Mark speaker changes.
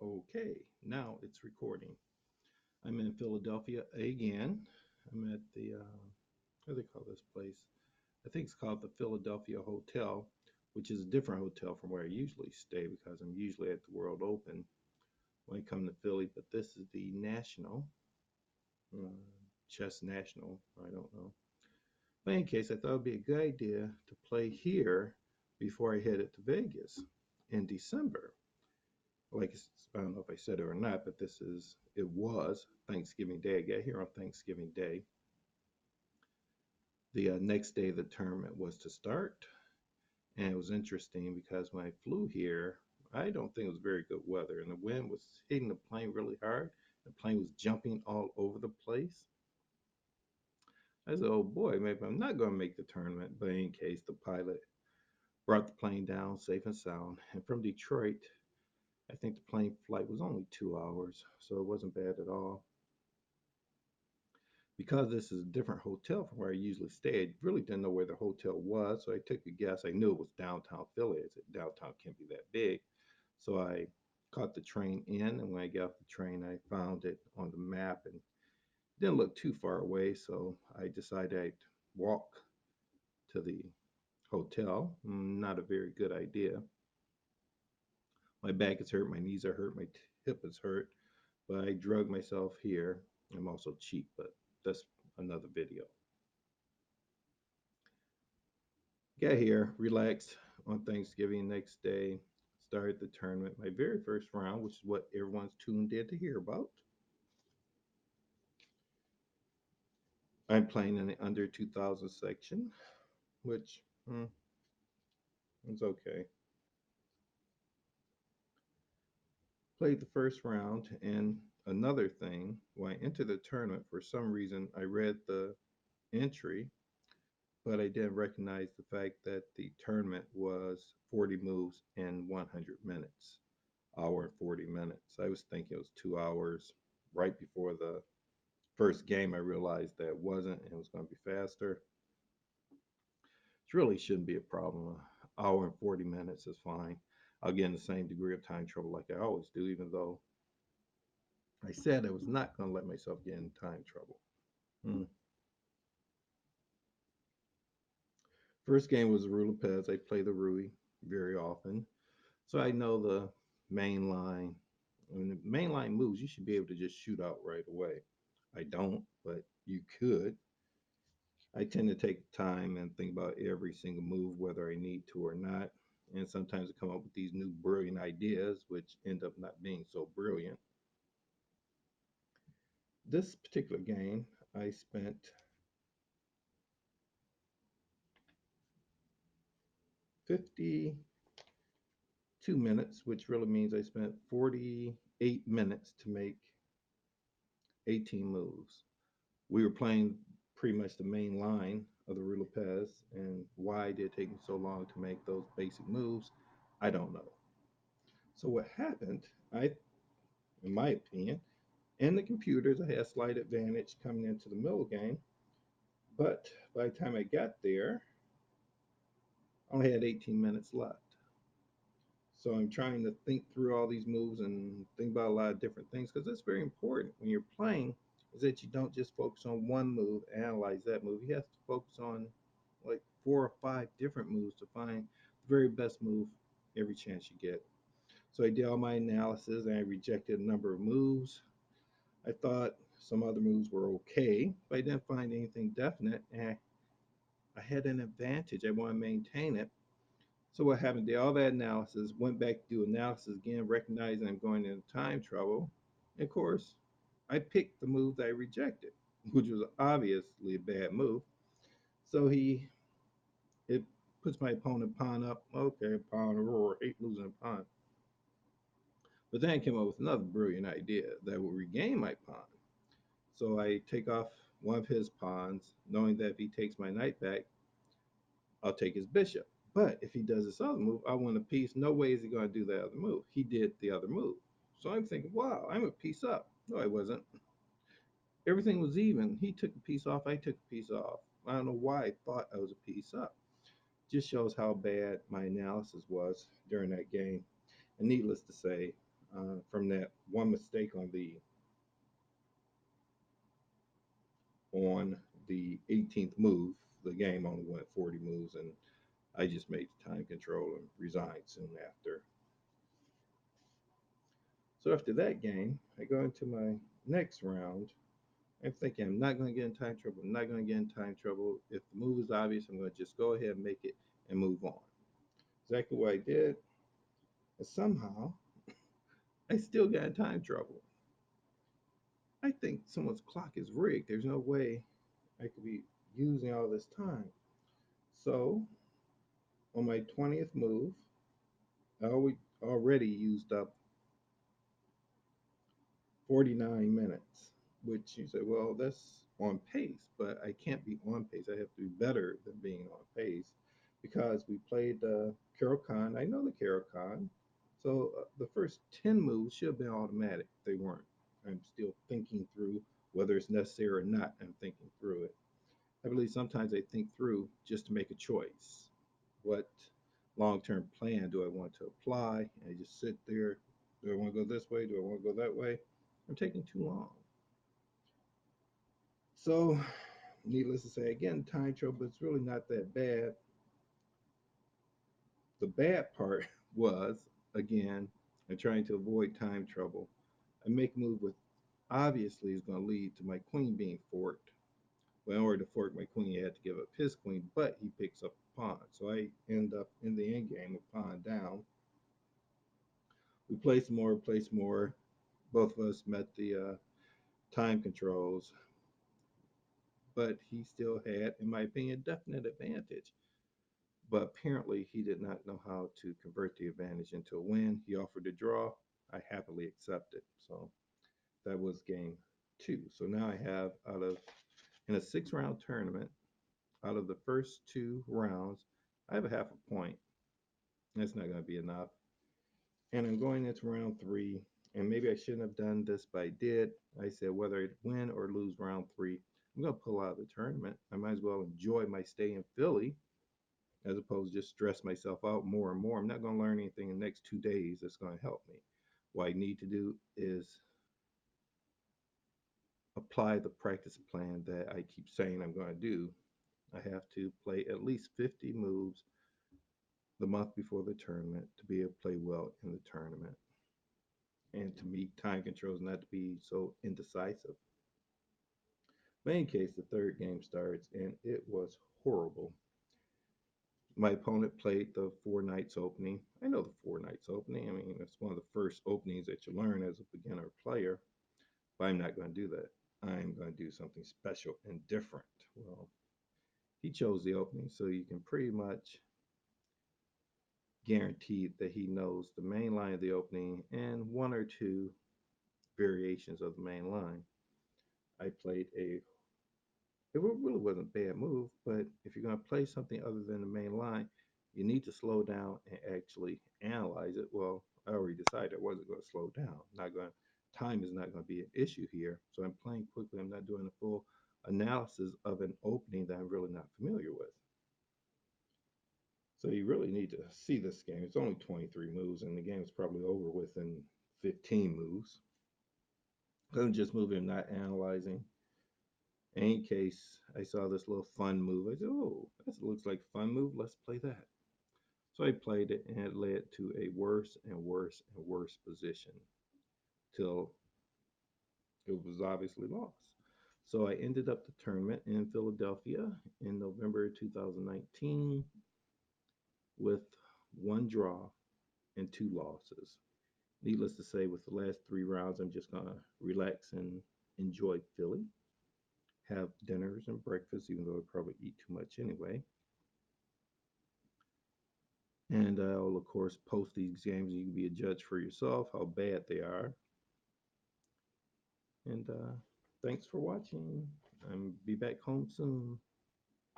Speaker 1: Okay, now it's recording. I'm in Philadelphia again. I'm at the, what do they call this place? I think it's called the Philadelphia Hotel, which is a different hotel from where I usually stay because I'm usually at the World Open when I come to Philly. But this is the National, uh, Chess National, I don't know. But in any case, I thought it would be a good idea to play here before I headed to Vegas in December. Like I don't know if I said it or not, but it was Thanksgiving Day. I got here on Thanksgiving Day. The next day the tournament was to start, and it was interesting because when I flew here, I don't think it was very good weather, and the wind was hitting the plane really hard. The plane was jumping all over the place. I said, "Oh boy, maybe I'm not going to make the tournament." But in case, the pilot brought the plane down safe and sound, and from Detroit, I think the plane flight was only 2 hours, so it wasn't bad at all. Because this is a different hotel from where I usually stay, I really didn't know where the hotel was. So I took a guess. I knew it was downtown Philly. I said, downtown can't be that big. So I caught the train in. And when I got off the train, I found it on the map and didn't look too far away. So I decided I'd walk to the hotel. Not a very good idea. My back is hurt. My knees are hurt. My hip is hurt. But I drug myself here. I'm also cheap, but that's another video. Got here, relaxed on Thanksgiving. Next day, started the tournament. My very first round, which is what everyone's tuned in to hear about. I'm playing in the under 2000 section, which is okay. Played the first round, and another thing, when I entered the tournament, for some reason, I read the entry, but I didn't recognize the fact that the tournament was 40 moves in 100 minutes, hour and 40 minutes. I was thinking it was 2 hours. Right before the first game, I realized that it wasn't, and it was going to be faster. It really shouldn't be a problem. An hour and 40 minutes is fine. I'll get in the same degree of time trouble like I always do, even though I said I was not going to let myself get in time trouble. Hmm. First game was Rue Lopez. I play the Rui very often, so I know the main line. When the main line moves, you should be able to just shoot out right away. I don't, but you could. I tend to take time and think about every single move, whether I need to or not. And sometimes I come up with these new brilliant ideas, which end up not being so brilliant. This particular game, I spent 52 minutes, which really means I spent 48 minutes to make 18 moves. We were playing pretty much the main line of the Rue Lopez, and why did it take me so long to make those basic moves? I don't know. So what happened, in my opinion, in the computers, I had a slight advantage coming into the middle game, but by the time I got there, I only had 18 minutes left. So I'm trying to think through all these moves and think about a lot of different things because that's very important when you're playing is that you don't just focus on one move, analyze that move. You have to focus on like 4 or 5 different moves to find the very best move every chance you get. So I did all my analysis and I rejected a number of moves. I thought some other moves were okay, but I didn't find anything definite. And I had an advantage. I want to maintain it. So what happened? Did all that analysis, went back to do analysis again, recognizing I'm going into time trouble. And of course, I picked the move that I rejected, which was obviously a bad move. So it puts my opponent pawn up. Okay, pawn roar, hate losing a pawn. But then I came up with another brilliant idea that will regain my pawn. So I take off one of his pawns, knowing that if he takes my knight back, I'll take his bishop. But if he does this other move, I want a piece. No way is he going to do that other move. He did the other move. So I'm thinking, wow, I'm a piece up. No, I wasn't. Everything was even. He took a piece off. I took a piece off. I don't know why I thought I was a piece up. Just shows how bad my analysis was during that game. And needless to say, from that one mistake on the 18th move. The game only went 40 moves, and I just made the time control and resigned soon after. So after that game, I go into my next round. I'm thinking I'm not going to get in time trouble. I'm not going to get in time trouble. If the move is obvious, I'm going to just go ahead and make it and move on. Exactly what I did. And somehow, I still got in time trouble. I think someone's clock is rigged. There's no way I could be using all this time. So on my 20th move, already used up 49 minutes, which you say, well, that's on pace, but I can't be on pace. I have to be better than being on pace because we played Carol Khan. I know the Carol Khan. So the first 10 moves should have been automatic. They weren't. I'm still thinking through whether it's necessary or not. I'm thinking through it. I believe sometimes I think through just to make a choice. What long term plan do I want to apply? And I just sit there. Do I want to go this way? Do I want to go that way? I'm taking too long. So, needless to say, again, time trouble is really not that bad. The bad part was, again, I'm trying to avoid time trouble. I make a move with obviously is going to lead to my queen being forked. Well, in order to fork my queen, he had to give up his queen, but he picks up a pawn. So I end up in the end game a pawn down. We play some more, play some more. Both of us met the time controls, but he still had, in my opinion, definite advantage. But apparently, he did not know how to convert the advantage into a win. He offered to draw. I happily accepted. So that was game two. So now I have in a 6 round tournament, out of the first 2 rounds, I have a half a point. That's not going to be enough. And I'm going into round three. And maybe I shouldn't have done this, but I did. I said whether I win or lose round three, I'm going to pull out of the tournament. I might as well enjoy my stay in Philly as opposed to just stress myself out more and more. I'm not going to learn anything in the next 2 days that's going to help me. What I need to do is apply the practice plan that I keep saying I'm going to do. I have to play at least 50 moves the month before the tournament to be able to play well in the tournament and to meet time controls, not to be so indecisive. But in any case, the third game starts and it was horrible. My opponent played the Four Knights opening. I know the Four Knights opening. I mean, it's one of the first openings that you learn as a beginner player, but I'm not going to do that. I'm going to do something special and different. Well, he chose the opening, so you can pretty much guarantee that he knows the main line of the opening and one or two variations of the main line. I played it really wasn't a bad move, but if you're going to play something other than the main line, you need to slow down and actually analyze it. Well, I already decided I wasn't going to slow down. Not going Time is not going to be an issue here. So I'm playing quickly. I'm not doing a full analysis of an opening that I'm really not familiar with. So you really need to see this game. It's only 23 moves, and the game is probably over within 15 moves. I'm just moving, not analyzing. In any case, I saw this little fun move. I said, oh, that looks like a fun move. Let's play that. So I played it, and it led to a worse and worse and worse position till it was obviously lost. So I ended up the tournament in Philadelphia in November 2019 with 1 draw and 2 losses. Needless to say, with the last 3 rounds, I'm just going to relax and enjoy Philly, have dinners and breakfast, even though I probably eat too much anyway. And I'll, of course, post these games. You can be a judge for yourself how bad they are. And thanks for watching. I'm be back home soon.